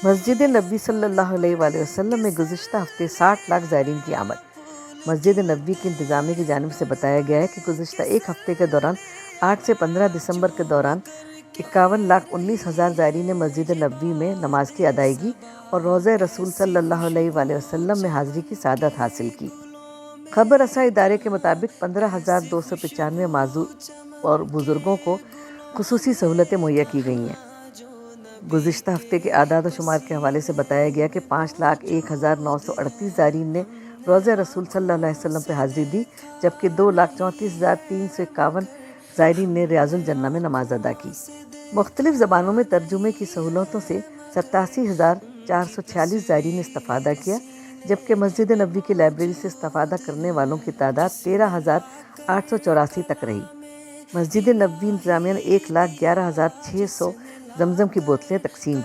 مسجد نبوی صلی اللہ علیہ وآلہ وسلم میں گزشتہ ہفتے 60 لاکھ زائرین کی آمد۔ مسجد نبوی کی انتظامیہ کی جانب سے بتایا گیا ہے کہ گزشتہ ایک ہفتے کے دوران 8 سے 15 دسمبر کے دوران 51,19,000 زائرین نے مسجد نبوی میں نماز کی ادائیگی اور روضہ رسول صلی اللہ علیہ وآلہ وسلم میں حاضری کی سعادت حاصل کی۔ خبر رساں ادارے کے مطابق 15,295 معذور اور بزرگوں کو خصوصی سہولتیں مہیا کی گئی ہیں۔ گزشتہ ہفتے کے اعداد و شمار کے حوالے سے بتایا گیا کہ 5,01,938 زائرین نے روضہ رسول صلی اللہ علیہ وسلم پہ حاضری دی، جبکہ 2,34,351 زائرین نے ریاض الجنہ میں نماز ادا کی۔ مختلف زبانوں میں ترجمے کی سہولتوں سے 87,446 زائرین نے استفادہ کیا، جبکہ مسجد نبوی کی لائبریری سے استفادہ کرنے والوں کی تعداد 13,884 تک رہی۔ مسجد نبوی انتظامیہ نے 1,11,600 زمزم کی بوتلیں تقسیم